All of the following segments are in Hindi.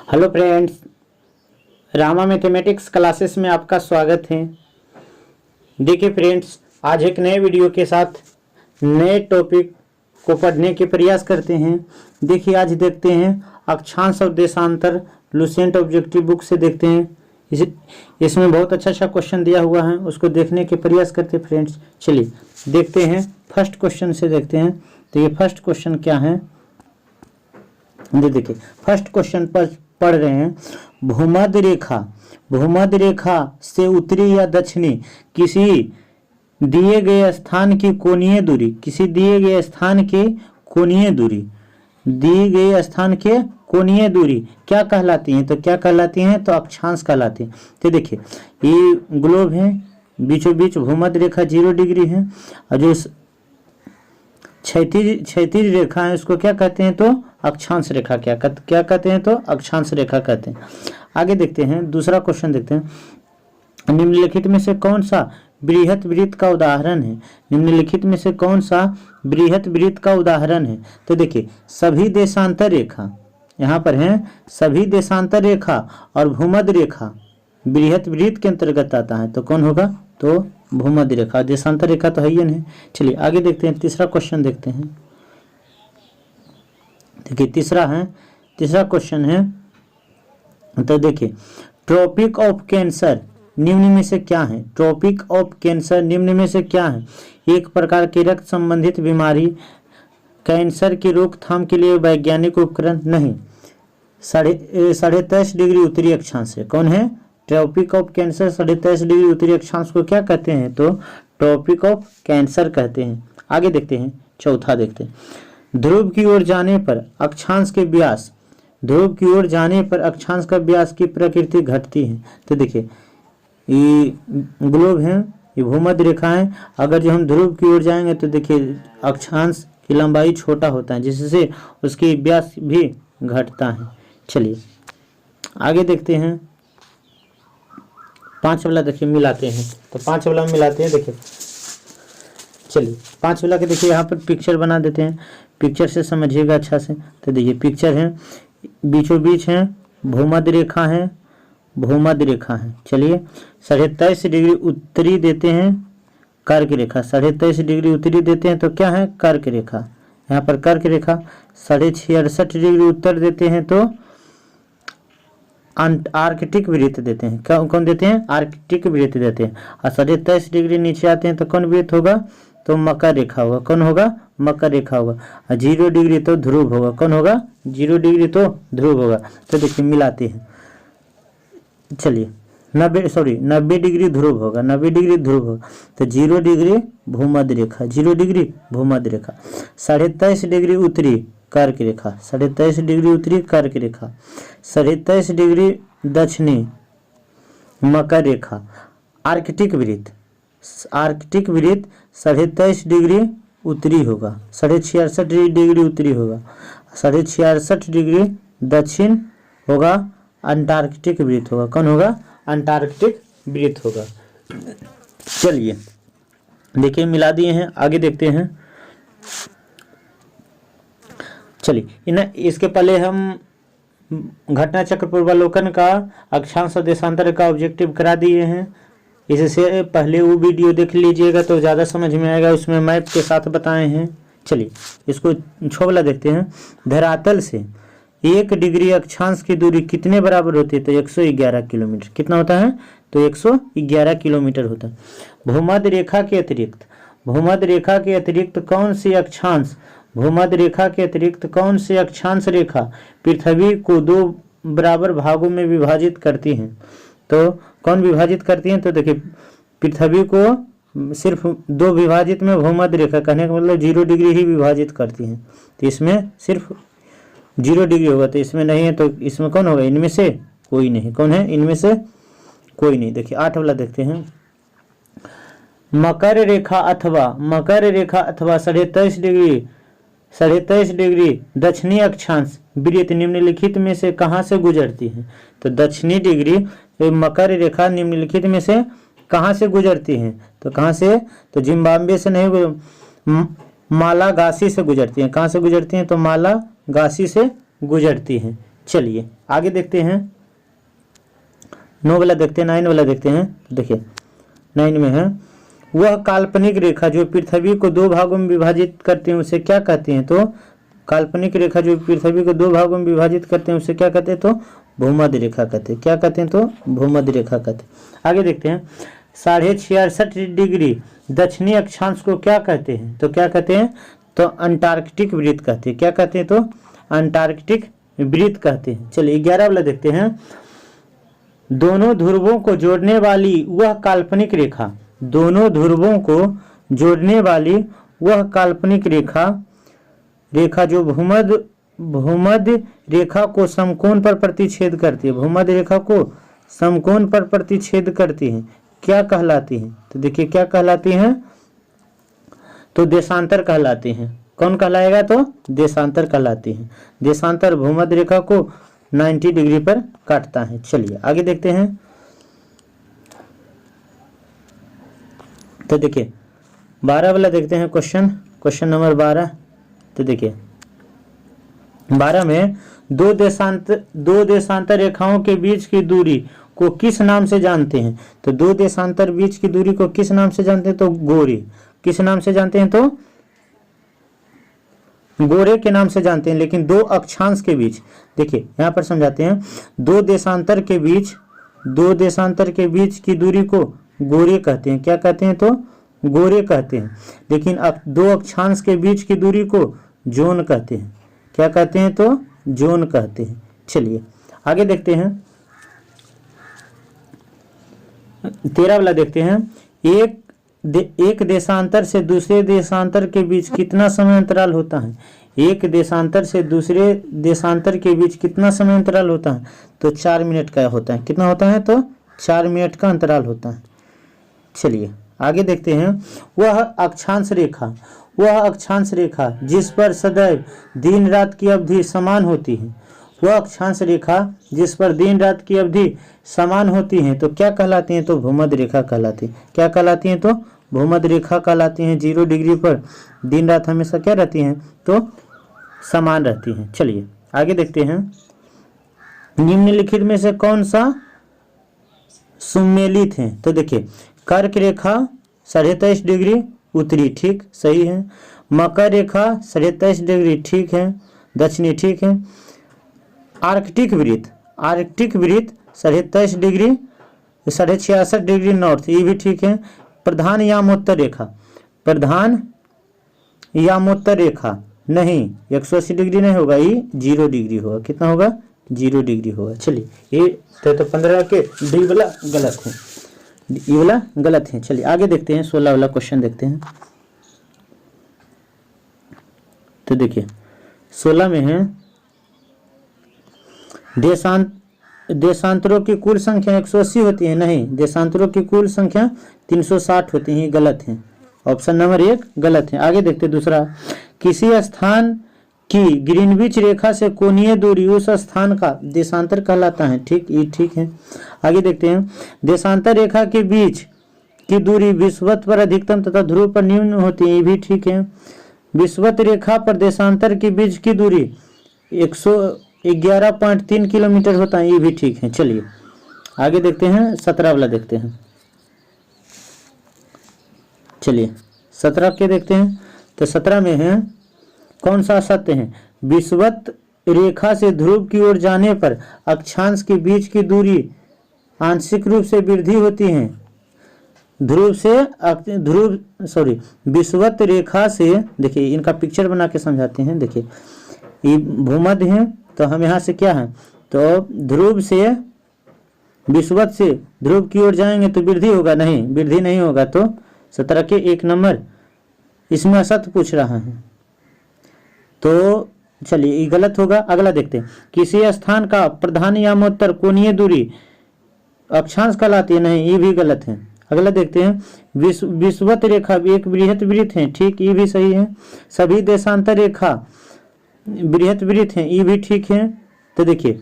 Hello friends, Rama mathematics classes में आपका स्वागत है। देखिए फ्रेंड्स, आज एक नए वीडियो के साथ नए टॉपिक को पढ़ने के प्रयास करते हैं। देखिए आज देखते हैं अक्षांश और देशांतर लुसेंट ऑब्जेक्टिव बुक से देखते हैं। इसमें बहुत अच्छा क्वेश्चन दिया हुआ है, उसको देखने के प्रयास करते हैं फ्रेंड्स। चलिए देखते हैं, फर्स्ट क्वेश्चन से देखते हैं। तो ये फर्स्ट क्वेश्चन क्या है, देखिए फर्स्ट क्वेश्चन पर पढ़ रहे हैं। भूमध्य रेखा से उत्तरी या दक्षिणी किसी दिए गए स्थान की कोणीय दूरी, किसी दिए गए स्थान के कोणीय दूरी, दिए गए स्थान के कोणीय दूरी क्या कहलाती है? तो क्या कहलाती है? तो अक्षांश कहलाती है। तो देखिए ये ग्लोब है, बीचों बीच भूमध्य रेखा 0 डिग्री है, और जो क्षैतिज रेखा है उसको क्या कहते हैं? तो अक्षांश रेखा। क्या कहते हैं? तो अक्षांश रेखा कहते हैं। आगे देखते हैं, दूसरा क्वेश्चन देखते हैं। निम्नलिखित में से कौन सा बृहत वृत्त का उदाहरण है? निम्नलिखित में से कौन सा बृहत वृत्त का उदाहरण है? तो देखिए सभी देशांतर रेखा, यहाँ पर है सभी देशांतर रेखा और भूमध्य रेखा बृहत वृत्त के अंतर्गत आता है। तो कौन होगा? तो भूमध्य रेखा। देशांतर रेखा तो है ही नहीं। चलिए आगे देखते हैं, तीसरा क्वेश्चन देखते हैं। देखिए तीसरा क्वेश्चन है। तो देखिए ट्रॉपिक ऑफ कैंसर निम्न में से क्या है? ट्रॉपिक ऑफ कैंसर निम्न में से क्या है? एक प्रकार की रक्त संबंधित बीमारी, कैंसर की रोकथाम के लिए वैज्ञानिक उपकरण, नहीं। 23.5 डिग्री उत्तरी अक्षांश है। कौन है? ट्रॉपिक ऑफ कैंसर 23.5 डिग्री उत्तरी अक्षांश को क्या कहते हैं? तो ट्रॉपिक ऑफ कैंसर कहते हैं। आगे देखते हैं, चौथा देखते हैं। ध्रुव की ओर जाने पर अक्षांश के व्यास, ध्रुव की ओर जाने पर अक्षांश का व्यास की प्रकृति घटती है। तो देखिए ये ग्लोब है, ये भूमध्य रेखा है। अगर जो हम ध्रुव की ओर जाएंगे तो देखिए अक्षांश की लंबाई छोटा होता है, जिससे उसकी व्यास भी घटता है। चलिए आगे देखते हैं, 5 वाला देखिए मिलाते हैं। तो 5 वाला मिलाते हैं। देखिए चलिए 5 वाला के देखिए यहाँ पर पिक्चर बना देते हैं, पिक्चर से समझिएगा अच्छा से। तो देखिए पिक्चर है, बीचों बीच है भूमध्य रेखा है, भूमध्य रेखा है। चलिए 23.5 डिग्री उत्तरी देते हैं, कर्क रेखा 23.5 डिग्री उत्तरी देते हैं तो क्या है? कर्क रेखा। यहाँ पर कर्क रेखा 66.5 डिग्री उत्तर देते हैं तो आर्कटिक वृत्त देते हैं। कौन देते हैं? आर्कटिक वृत्त देते हैं। और 23.5 डिग्री नीचे आते हैं तो कौन वृत्त होगा? तो मकर रेखा होगा। कौन होगा? मकर रेखा होगा। और 0 डिग्री तो ध्रुव होगा। कौन होगा? 0 डिग्री तो ध्रुव होगा। तो देखिए मिलाते हैं। चलिए 90 डिग्री ध्रुव होगा, 90 डिग्री ध्रुव होगा। तो 0 डिग्री भूमध्य रेखा, 0 डिग्री भूमध्य रेखा। 23.5 डिग्री उत्तरी कर्क रेखा, 23.5 डिग्री उत्तरी कर्क रेखा। 23.5 डिग्री दक्षिणी मकर रेखा। आर्कटिक वृत्त, आर्कटिक वृत्त 23.5 डिग्री उत्तरी होगा, 66.5 डिग्री उत्तरी होगा। 66.5 डिग्री दक्षिण होगा, अंटार्कटिक वृत्त होगा। कौन होगा? अंटार्कटिक वृत्त होगा। चलिए देखिए मिला दिए हैं, आगे देखते हैं। चलिए इसके पहले हम घटना चक्र पूर्वावलोकन का अक्षांश और देशांतर का ऑब्जेक्टिव करा दिए हैं। इससे पहले वो वीडियो देख लीजिएगा तो ज़्यादा समझ में आएगा, उसमें मैप के साथ बताए हैं। चलिए इसको 6 वाला देखते हैं। धरातल से 1 डिग्री अक्षांश की दूरी कितने बराबर होती है? तो 111 किलोमीटर। कितना होता है? तो 111 किलोमीटर होता है। भूमध्य रेखा के अतिरिक्त, भूमध्य रेखा के अतिरिक्त कौन सी अक्षांश, भूमध्य रेखा के अतिरिक्त कौन सी अक्षांश रेखा पृथ्वी को 2 बराबर भागों में विभाजित करती हैं? तो कौन विभाजित करती हैं? तो देखिए पृथ्वी को सिर्फ 2 विभाजित में भूमध्य रेखा, कहने का मतलब 0 डिग्री ही विभाजित करती हैं। तो इसमें सिर्फ 0 डिग्री होगा, तो इसमें नहीं है। तो इसमें कौन होगा? इनमें से कोई नहीं। कौन है? इनमें से कोई नहीं। देखिए 8 वाला देखते हैं। मकर रेखा अथवा 23.5 डिग्री दक्षिणी अक्षांश वृत्त निम्नलिखित में से कहाँ से गुजरती है? तो दक्षिणी डिग्री मकर रेखा निम्नलिखित में से कहाँ से गुजरती है? तो कहाँ से? तो जिम्बाब्वे से नहीं, मालागासी से गुजरती हैं। कहाँ से गुजरती हैं? तो मालागासी से गुजरती हैं। चलिए आगे देखते हैं, 9 वाला देखते हैं, 9 वाला देखते हैं। देखिए 9 में है, वह काल्पनिक रेखा जो पृथ्वी को 2 भागों में विभाजित करते हैं उसे क्या कहते हैं? तो काल्पनिक रेखा जो पृथ्वी को 2 भागों में विभाजित करते हैं उसे क्या कहते हैं? तो भूमध्य रेखा कहते हैं। क्या कहते हैं? तो भूमध्य रेखा कहते हैं। आगे देखते हैं, 66.5 डिग्री दक्षिणी अक्षांश को क्या कहते हैं? तो क्या कहते हैं? तो अंटार्कटिक वृत्त कहते हैं। क्या कहते हैं? तो अंटार्कटिक वृत्त कहते हैं। चलिए 11 वाला देखते हैं, दोनों ध्रुवों को जोड़ने वाली वह काल्पनिक रेखा, दोनों ध्रुवों को जोड़ने वाली वह काल्पनिक रेखा जो भूमध्य रेखा को समकोण पर प्रतिच्छेद करती है, भूमध्य रेखा को समकोण पर प्रतिच्छेद करती है, क्या कहलाती है? तो देखिए क्या कहलाती हैं? तो देशांतर कहलाती हैं। कौन कहलाएगा? तो देशांतर कहलाती हैं। देशांतर भूमध्य रेखा को 90 डिग्री पर काटता है। चलिए आगे देखते हैं, तो देखिए 12 वाला देखते हैं, क्वेश्चन नंबर 12। तो देखिए 12 में दो देशांतर रेखाओं के बीच की दूरी को किस नाम से जानते हैं? तो 2 देशांतर बीच की दूरी को किस नाम से जानते हैं? तो गोरे। किस नाम से जानते हैं? तो गोरे के नाम से जानते हैं। लेकिन 2 अक्षांश के बीच, देखिए यहाँ पर समझाते हैं, 2 देशांतर के बीच की दूरी को गोरे कहते हैं। क्या कहते हैं? तो गोरे कहते हैं। लेकिन 2 अक्षांश के बीच की दूरी को जोन कहते हैं। क्या कहते हैं? तो जोन कहते हैं। चलिए आगे देखते हैं, 13 वाला देखते हैं, एक देशांतर से दूसरे देशांतर के बीच कितना समय अंतराल होता है? एक देशांतर से दूसरे देशांतर के बीच कितना समय अंतराल होता है? तो 4 मिनट का होता है। कितना होता है? तो 4 मिनट का अंतराल होता है। चलिए आगे देखते हैं, वह अक्षांश रेखा जिस पर सदैव दिन रात की अवधि समान होती है, वह अक्षांश रेखा जिस पर दिन रात की अवधि समान होती है तो क्या कहलाती है? तो भूमध्य रेखा कहलाती है। क्या कहलाती है? तो भूमध्य रेखा कहलाती हैं। 0 डिग्री पर दिन रात हमेशा क्या रहती हैं? तो समान रहती हैं। चलिए आगे देखते हैं, निम्नलिखित में से कौन सा सुमेलित है? तो देखिए कर्क रेखा 23.5 डिग्री उत्तरी, ठीक सही है। मकर रेखा 23.5 डिग्री, ठीक है, दक्षिणी, ठीक है। आर्कटिक वृत्त 23.5 डिग्री 66.5 डिग्री नॉर्थ, ये भी ठीक है। प्रधान यामोत्तर रेखा नहीं, 180 डिग्री नहीं होगा, ये 0 डिग्री होगा। कितना होगा? 0 डिग्री होगा। चलिए ये तो 15 के डी वाला गलत है, ये वाला गलत है। चलिए आगे देखते हैं, 16 वाला क्वेश्चन देखते हैं। तो देखिए 16 में है, देशांतरों की कुल संख्या 180 होती है। नहीं, देशांतरों की कुल संख्या 360 होती है, गलत है। ऑप्शन नंबर 1 गलत है। आगे देखते दूसरा, किसी स्थान की ग्रीनविच रेखा से कोणीय दूरी उस स्थान का देशांतर कहलाता है। ठीक, ये ठीक है। आगे देखते हैं, देशांतर रेखा के बीच की दूरी विषुवत पर अधिकतम तथा ध्रुव पर न्यून होती है, ये भी ठीक है। विषुवत रेखा पर देशांतर के बीच की दूरी 111.3 किलोमीटर होता है, ये भी ठीक है। चलिए आगे देखते हैं, 17 वाला देखते हैं। चलिए 17 के देखते हैं। तो 17 में है, कौन सा सत्य है? विषुवत रेखा से ध्रुव की ओर जाने पर अक्षांश के बीच की दूरी आंशिक रूप से वृद्धि होती है। विषुवत रेखा से, देखिए इनका पिक्चर बना के समझाते हैं। देखिए ये भूमध्य है, तो हम यहाँ से क्या है, तो ध्रुव से विषुवत से ध्रुव की ओर जाएंगे तो वृद्धि होगा, नहीं वृद्धि नहीं होगा। तो 17 के 1 नंबर इसमें असत्य पूछ रहा है, तो चलिए ये गलत होगा। अगला देखते हैं, किसी स्थान का प्रधान यामोत्तर कोणीय दूरी अक्षांश कहलाती है। नहीं, ये भी गलत है। अगला देखते हैं, विषुवत रेखा एक बृहत वृत्त है। ठीक, ये भी सही है। सभी देशांतर रेखा बृहत वृत्त है, ये भी ठीक है। तो देखिए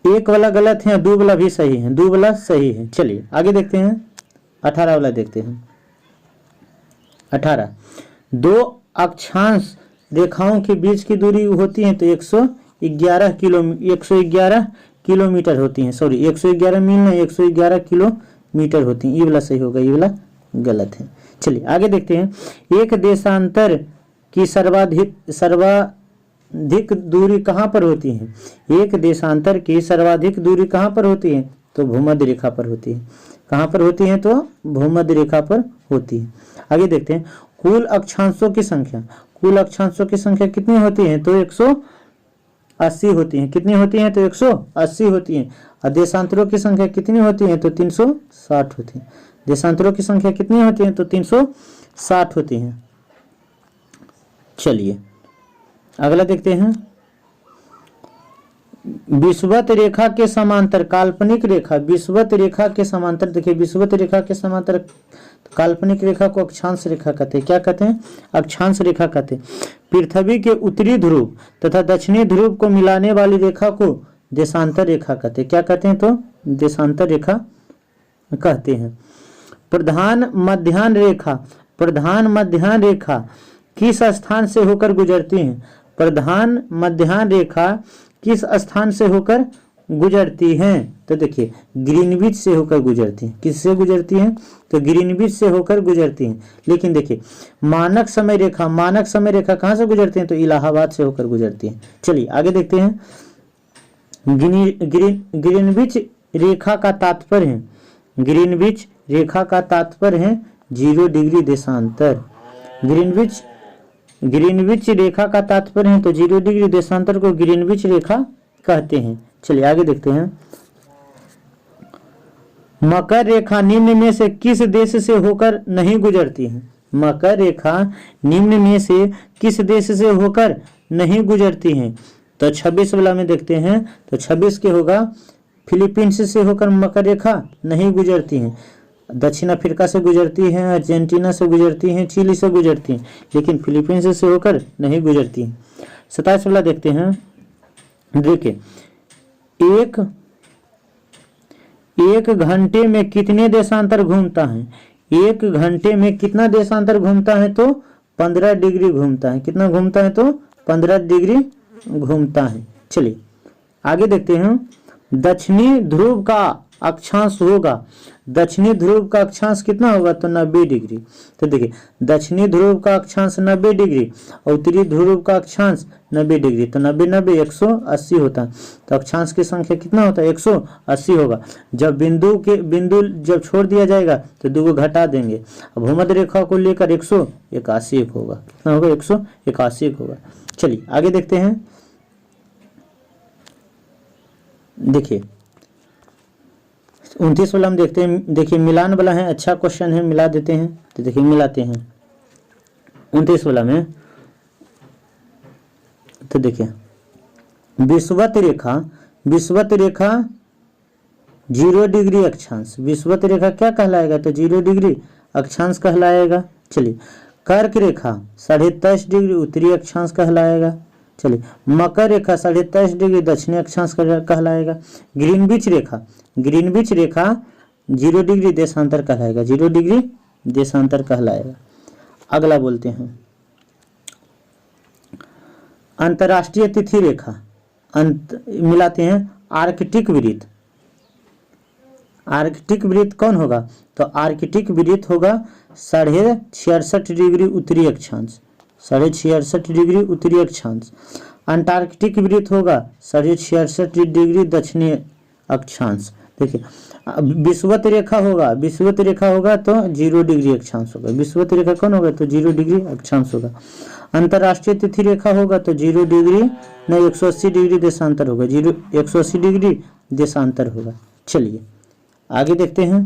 1 वाला गलत है, 2 वाला भी सही है, 2 वाला सही है। चलिए आगे देखते हैं, 18 वाला देखते हैं। 18, 2 अक्षांश रेखाओं के बीच की दूरी होती है तो 111 किलोमीटर होती हैं, सॉरी 111 मील नहीं 111 किलोमीटर होती हैं। ये वाला सही होगा, ये वाला गलत है। चलिए आगे देखते हैं। एक देशांतर की सर्वाधिक दूरी कहाँ पर होती है? एक देशांतर की सर्वाधिक दूरी कहाँ पर होती है? तो भूमध्य रेखा पर होती है। कहाँ पर होती है? तो भूमध्य रेखा पर होती है। आगे देखते हैं। कुल अक्षांशों की संख्या, कुल अक्षांशों की संख्या कितनी होती है? तो 180 होती है। कितनी होती है? तो 180 होती है। और देशांतरों की संख्या कितनी होती है? तो 360 होती है। देशांतरों की संख्या कितनी होती है? तो 360 होती है। चलिए अगला देखते हैं। विषुवत रेखा के समांतर काल्पनिक रेखा, विषुवत रेखा के समांतर, देखिए विषुवत रेखा के समांतर काल्पनिक रेखा को अक्षांश रेखा कहते हैं। क्या कहते हैं? अक्षांश रेखा कहते हैं। पृथ्वी के उत्तरी ध्रुव तथा दक्षिणी ध्रुव को मिलाने वाली रेखा को देशांतर रेखा कहते हैं। क्या कहते हैं? तो देशांतर रेखा कहते हैं। प्रधान मध्याह्न रेखा किस स्थान से होकर गुजरती है? प्रधान मध्याह्न रेखा किस स्थान से होकर गुजरती हैं? तो देखिए ग्रीनविच से होकर गुजरती हैं। किससे गुजरती हैं? तो ग्रीनविच से होकर गुजरती हैं। लेकिन देखिए मानक समय रेखा कहाँ से गुजरती हैं? तो इलाहाबाद से होकर गुजरती हैं। चलिए आगे देखते हैं। ग्रीनविच रेखा का तात्पर्य है, ग्रीनविच रेखा का तात्पर्य है 0 डिग्री देशांतर। ग्रीनविच रेखा का तात्पर्य है तो 0 डिग्री देशांतर को ग्रीनविच रेखा कहते हैं। चलिए आगे देखते हैं। मकर रेखा निम्न में से किस देश से होकर नहीं गुजरती है? मकर रेखा निम्न में से किस देश से होकर नहीं गुजरती है? तो 26 वाला में देखते हैं। तो 26 के होगा फिलीपींस से होकर मकर रेखा नहीं गुजरती है। दक्षिण अफ्रीका से गुजरती हैं, अर्जेंटीना से गुजरती हैं, चिली से गुजरती हैं, लेकिन फिलीपींस से होकर नहीं गुजरती हैं। 27 वाला देखते हैं। देखिए एक घंटे में कितने देशांतर घूमता है? एक घंटे में कितना देशांतर घूमता है? तो 15 डिग्री घूमता है। कितना घूमता है? तो 15 डिग्री घूमता है। चलिए आगे देखते हैं। दक्षिणी ध्रुव का अक्षांश होगा, दक्षिणी ध्रुव का अक्षांश कितना होगा? तो 90 डिग्री। तो देखिए दक्षिणी ध्रुव का अक्षांश 90 डिग्री और उत्तरी ध्रुव का अक्षांश 90 डिग्री। तो 90 180 होता है। तो अक्षांश की संख्या कितना होता है? 180 होगा। जब बिंदु जब छोड़ दिया जाएगा तो 2 घटा देंगे। अब भूमध्य रेखा को लेकर 181 होगा। कितना होगा? 181 होगा। चलिए आगे देखते हैं। देखिए 29 वाला हम देखते हैं। देखिए मिलान वाला है, अच्छा क्वेश्चन है, मिला देते हैं। तो देखिए मिलाते हैं 29 वाला में। तो देखिए विषुवत रेखा 0 डिग्री अक्षांश, विषुवत रेखा क्या कहलाएगा? तो 0 डिग्री अक्षांश कहलाएगा। चलिए कर्क रेखा 23.5 डिग्री उत्तरी अक्षांश कहलाएगा। चलिए मकर रेखा 23.5 डिग्री दक्षिणी अक्षांश कहलाएगा। ग्रीनविच रेखा 0 डिग्री देशांतर कहलाएगा। 0 डिग्री देशांतर कहलाएगा। अगला बोलते हैं अंतर्राष्ट्रीय तिथि रेखा, मिलाते हैं। आर्कटिक वृत्त कौन होगा? तो आर्कटिक वृत्त होगा 66.5 डिग्री उत्तरी अक्षांश, 66.5 डिग्री उत्तरी अक्षांश। अंटार्कटिक वृत्त होगा 66.5 डिग्री दक्षिणी अक्षांश। देखिए विषुवत रेखा होगा तो 0 डिग्री अक्षांश होगा। विषुवत रेखा कौन होगा? तो 0 डिग्री अक्षांश होगा। अंतर्राष्ट्रीय तिथि रेखा होगा तो 0 डिग्री नहीं 180 डिग्री देशांतर होगा। 180 डिग्री देशांतर होगा। चलिए आगे देखते हैं।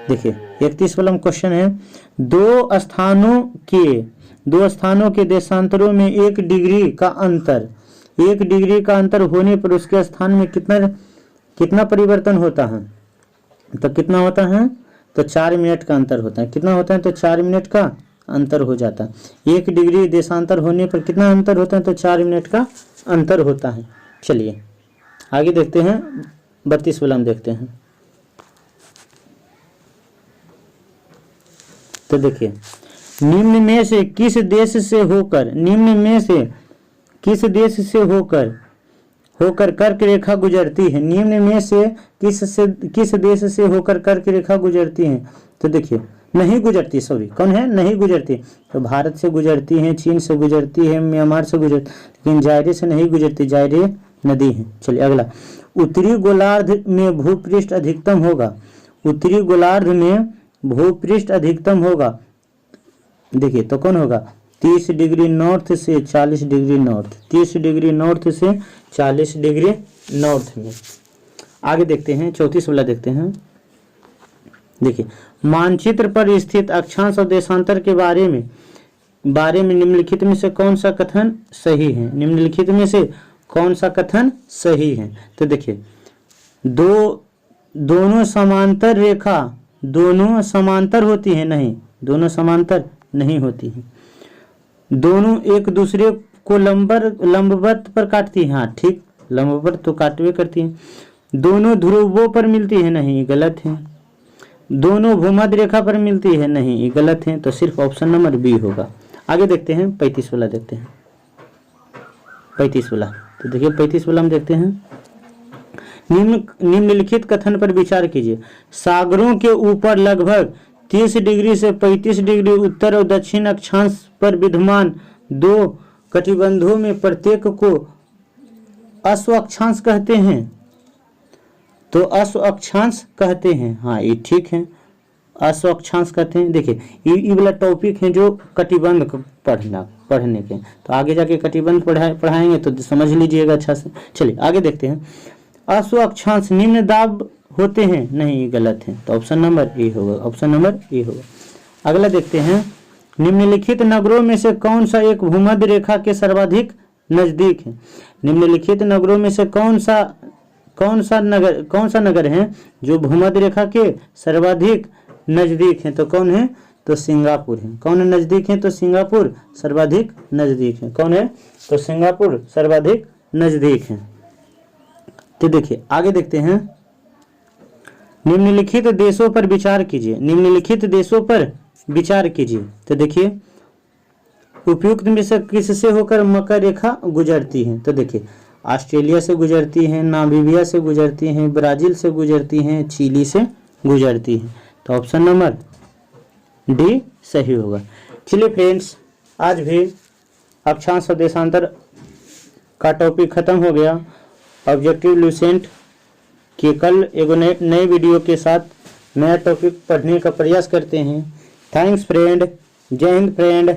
देखिए 31 वाला क्वेश्चन है। दो स्थानों के देशांतरों में 1 डिग्री का अंतर होने पर उसके स्थान में कितना परिवर्तन होता है? तो कितना होता है? तो 4 मिनट का अंतर होता है। कितना होता है? तो 4 मिनट का अंतर हो जाता है। 1 डिग्री देशांतर होने पर कितना अंतर होता है? तो 4 मिनट का अंतर होता है। चलिए आगे देखते हैं। 32 वाला देखते हैं। तो देखिए निम्न में से किस देश से होकर कर्क रेखा गुजरती है? निम्न में से किस देश से होकर कर्क रेखा गुजरती है? तो देखिए नहीं गुजरती, सॉरी कौन है, नहीं गुजरती। तो भारत से गुजरती है, चीन से गुजरती है, म्यांमार से गुजरती, लेकिन जायरे से नहीं गुजरती, जायरे नदी है। चलिए अगला, उत्तरी गोलार्ध में भूपृष्ठ अधिकतम होगा। उत्तरी गोलार्ध में भूपृष्ठ अधिकतम होगा, देखिए तो कौन होगा, 30 डिग्री नॉर्थ से 40 डिग्री नॉर्थ, 30 डिग्री नॉर्थ से 40 डिग्री नॉर्थ में। आगे देखते हैं 34 वाला देखते हैं। देखिए मानचित्र पर स्थित अक्षांश और देशांतर के बारे में निम्नलिखित में से कौन सा कथन सही है? निम्नलिखित में से कौन सा कथन सही है? तो देखिए दोनों समांतर रेखा, दोनों समांतर होती है, नहीं, दोनों समांतर नहीं होती है। दोनों एक दूसरे को लंबवत पर काटती है, हाँ ठीक, लंबवत तो काटवे करती हैं। दोनों ध्रुवों पर मिलती है, नहीं गलत है। दोनों भूमध्य रेखा पर मिलती है, नहीं ये गलत है। तो सिर्फ ऑप्शन नंबर बी होगा। आगे देखते हैं 35 वाला देखते हैं, 35 वाला। तो देखिए 35 वाला हम देखते हैं, निम्नलिखित कथन पर विचार कीजिए। सागरों के ऊपर लगभग 30 डिग्री से 35 डिग्री उत्तर और दक्षिण अक्षांश पर विद्यमान दो कटिबंधों में प्रत्येक को अश्व अक्षांश कहते हैं। तो अश्व अक्षांश कहते हैं, हाँ ये ठीक है, अश्व अक्षांश कहते हैं। देखिए ये वाला टॉपिक है जो कटिबंध पढ़ने के, तो आगे जाके कटिबंध पढ़ाएंगे तो समझ लीजिएगा अच्छा से। चलिए आगे देखते हैं। अश्व अक्षांश निम्न दाब होते हैं, नहीं ये गलत है। तो ऑप्शन नंबर ए होगा, ऑप्शन नंबर ए होगा। अगला देखते हैं, निम्नलिखित नगरों में से कौन सा एक भूमध्य रेखा के सर्वाधिक नजदीक है? निम्नलिखित नगरों में से कौन सा नगर है जो भूमध्य रेखा के सर्वाधिक नजदीक है? तो कौन है? तो सिंगापुर है। कौन नजदीक है? तो सिंगापुर सर्वाधिक नजदीक है। कौन है? तो सिंगापुर सर्वाधिक नजदीक है। तो देखिए आगे देखते हैं, निम्नलिखित देशों पर विचार कीजिए। निम्नलिखित देशों पर विचार कीजिए। तो देखिए उपयुक्त में से किससे होकर मकर रेखा गुजरती है? तो देखिए ऑस्ट्रेलिया से गुजरती है, नामीबिया से गुजरती है, ब्राजील से गुजरती है, चिली से गुजरती है। तो ऑप्शन नंबर डी सही होगा। चलिए फ्रेंड्स, आज भी अक्षांश और देशांतर का टॉपिक खत्म हो गया। ऑब्जेक्टिव लुसेंट के कल एक नए वीडियो के साथ नया टॉपिक पढ़ने का प्रयास करते हैं। थैंक्स फ्रेंड, जय हिंद फ्रेंड।